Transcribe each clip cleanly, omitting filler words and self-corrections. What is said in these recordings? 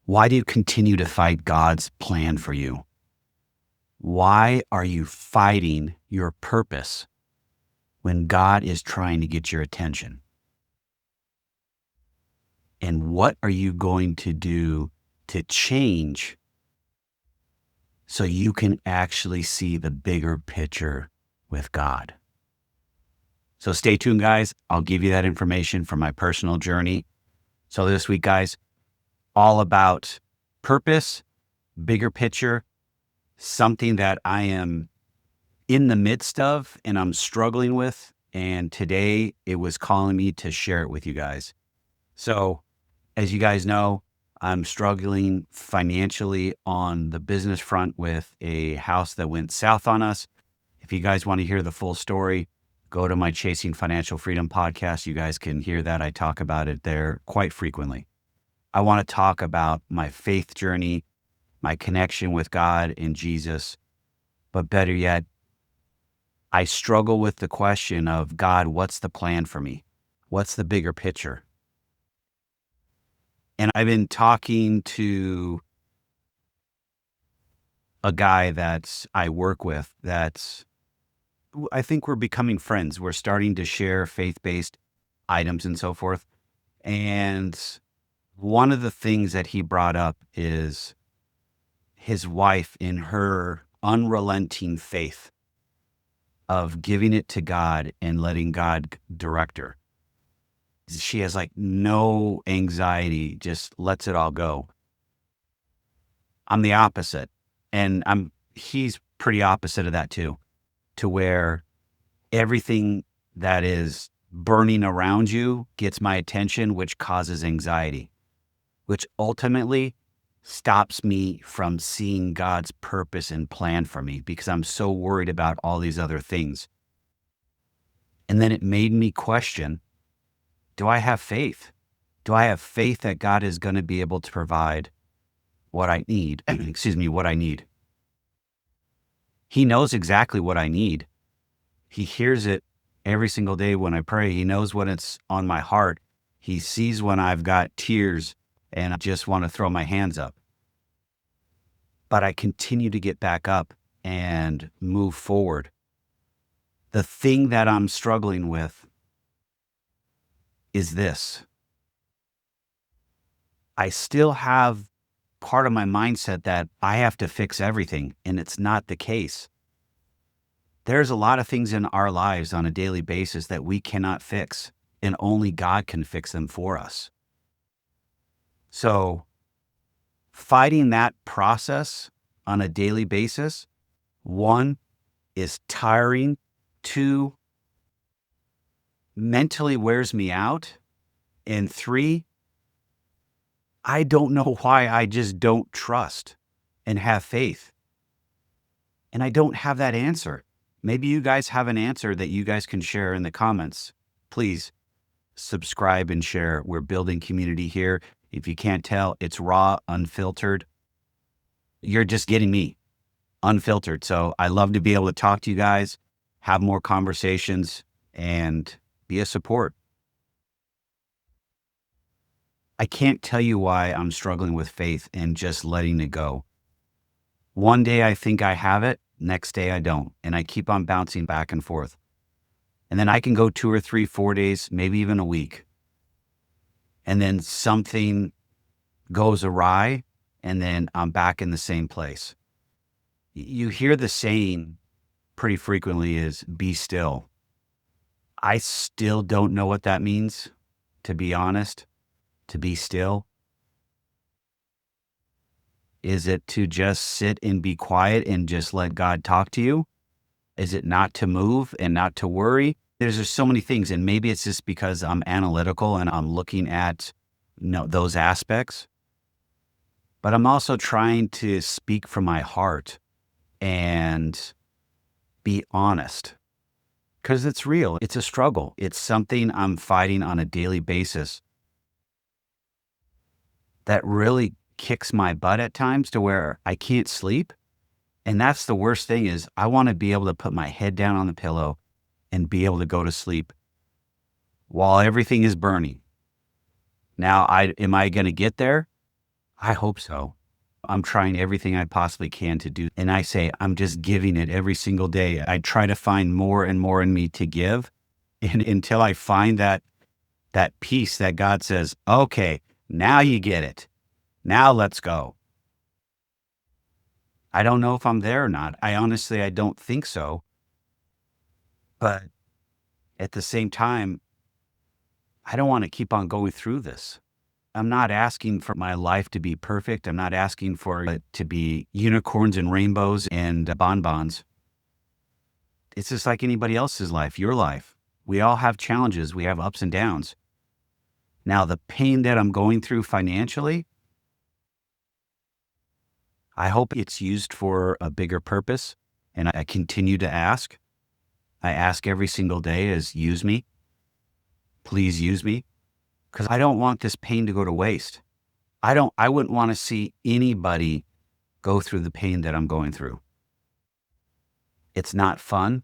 Why do you continue to fight God's plan for you? Why are you fighting your purpose when God is trying to get your attention? And what are you going to do to change so you can actually see the bigger picture with God? So stay tuned, guys. I'll give you that information from my personal journey. So this week, guys, all about purpose, bigger picture, something that I am in the midst of and I'm struggling with. And today it was calling me to share it with you guys. So as you guys know, I'm struggling financially on the business front with a house that went south on us. If you guys want to hear the full story, go to my Chasing Financial Freedom podcast. You guys can hear that. I talk about it there quite frequently. I want to talk about my faith journey, my connection with God and Jesus. But better yet, I struggle with the question of, God, what's the plan for me? What's the bigger picture? And I've been talking to a guy that I work with that I think we're becoming friends. We're starting to share faith-based items and so forth. And one of the things that he brought up is his wife in her unrelenting faith of giving it to God and letting God direct her. She has like no anxiety, just lets it all go. I'm the opposite. And he's pretty opposite of that too, to where everything that is burning around you gets my attention, which causes anxiety, which ultimately stops me from seeing God's purpose and plan for me because I'm so worried about all these other things. And then it made me question, do I have faith? Do I have faith that God is going to be able to provide what I need? What I need. He knows exactly what I need. He hears it every single day when I pray. He knows when it's on my heart. He sees when I've got tears and I just want to throw my hands up. But I continue to get back up and move forward. The thing that I'm struggling with is this. I still have part of my mindset that I have to fix everything, and it's not the case. There's a lot of things in our lives on a daily basis that we cannot fix, and only God can fix them for us. So fighting that process on a daily basis, one, is tiring. Two, mentally wears me out. And three, I don't know why I just don't trust and have faith. And I don't have that answer. Maybe you guys have an answer that you guys can share in the comments. Please subscribe and share. We're building community here. If you can't tell, it's raw, unfiltered. You're just getting me unfiltered. So I love to be able to talk to you guys, have more conversations, and be a support. I can't tell you why I'm struggling with faith and just letting it go. One day I think I have it, next day I don't. And I keep on bouncing back and forth. And then I can go 2 or 3, 4 days, maybe even a week. And then something goes awry and then I'm back in the same place. You hear the saying pretty frequently is be still. I still don't know what that means, to be honest. To be still? Is it to just sit and be quiet and just let God talk to you? Is it not to move and not to worry? There's just so many things. And maybe it's just because I'm analytical and I'm looking at those aspects. But I'm also trying to speak from my heart and be honest. Because it's real. It's a struggle. It's something I'm fighting on a daily basis that really kicks my butt at times to where I can't sleep. And that's the worst thing is I want to be able to put my head down on the pillow and be able to go to sleep while everything is burning. Now, am I going to get there? I hope so. I'm trying everything I possibly can to do. And I say, I'm just giving it every single day. I try to find more and more in me to give. And until I find that peace that God says, okay, now you get it. Now let's go. I don't know if I'm there or not. I don't think so. But at the same time, I don't want to keep on going through this. I'm not asking for my life to be perfect. I'm not asking for it to be unicorns and rainbows and bonbons. It's just like anybody else's life, your life. We all have challenges. We have ups and downs. Now, the pain that I'm going through financially, I hope it's used for a bigger purpose. And I continue to ask. I ask every single day is use me. Please use me. Because I don't want this pain to go to waste. I wouldn't want to see anybody go through the pain that I'm going through. It's not fun.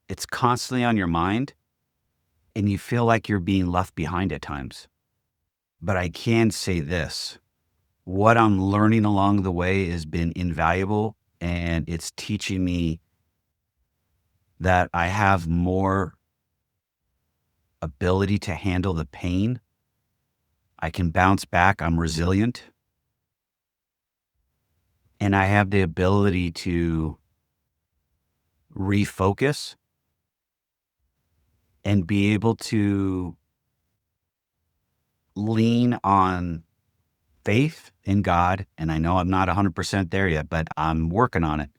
It's constantly on your mind and you feel like you're being left behind at times. But I can say this, what I'm learning along the way has been invaluable and it's teaching me that I have more ability to handle the pain. I can bounce back. I'm resilient. And I have the ability to refocus and be able to lean on faith in God. And I know I'm not 100% there yet, but I'm working on it.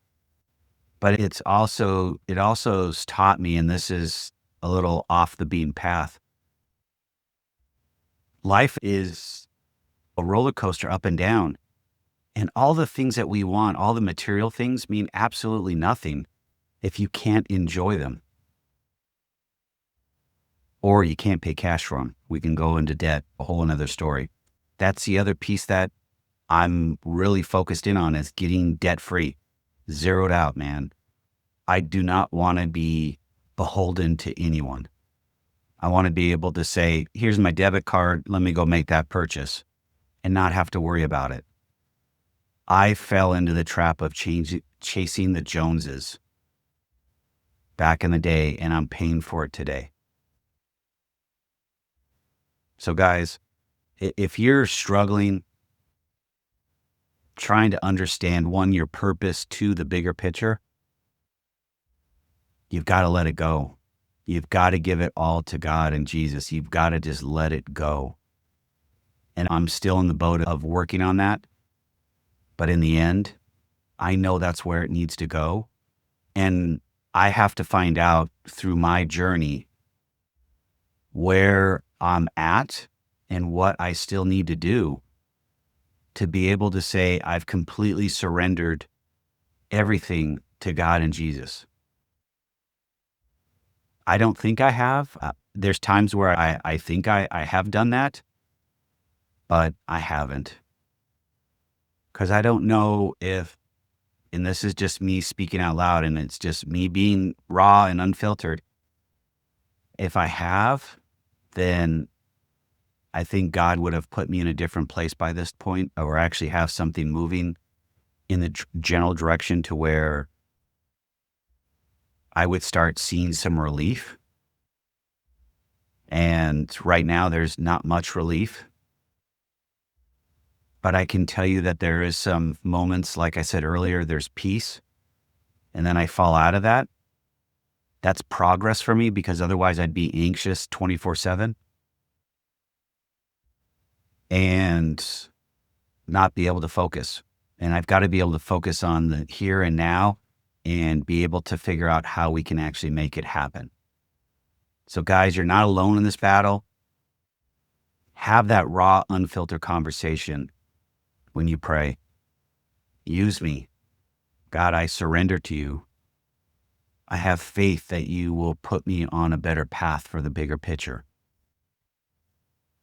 But it also has taught me, and this is a little off the beaten path. Life is a roller coaster up and down. And all the things that we want, all the material things mean absolutely nothing if you can't enjoy them or you can't pay cash for them. We can go into debt, a whole another story. That's the other piece that I'm really focused in on is getting debt free, zeroed out, man. I do not want to be beholden to anyone. I want to be able to say, here's my debit card. Let me go make that purchase and not have to worry about it. I fell into the trap of chasing the Joneses back in the day, and I'm paying for it today. So guys, if you're struggling, trying to understand one, your purpose, two, the bigger picture, you've got to let it go. You've got to give it all to God and Jesus. You've got to just let it go. And I'm still in the boat of working on that. But in the end, I know that's where it needs to go. And I have to find out through my journey where I'm at and what I still need to do to be able to say I've completely surrendered everything to God and Jesus. I don't think I have. There's times where I think I have done that, but I haven't. Because I don't know if, and this is just me speaking out loud and it's just me being raw and unfiltered. If I have, then I think God would have put me in a different place by this point, or actually have something moving in the general direction to where I would start seeing some relief. And right now there's not much relief, but I can tell you that there is some moments, like I said earlier, there's peace. And then I fall out of that. That's progress for me because otherwise I'd be anxious 24/7 and not be able to focus. And I've got to be able to focus on the here and now and be able to figure out how we can actually make it happen. So guys, you're not alone in this battle. Have that raw, unfiltered conversation when you pray. Use me. God, I surrender to you. I have faith that you will put me on a better path for the bigger picture.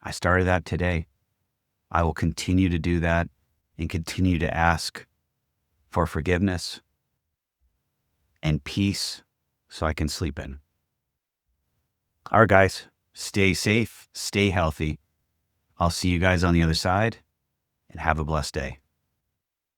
I started that today. I will continue to do that and continue to ask for forgiveness and peace so I can sleep in. All right, guys, stay safe, stay healthy. I'll see you guys on the other side, and have a blessed day.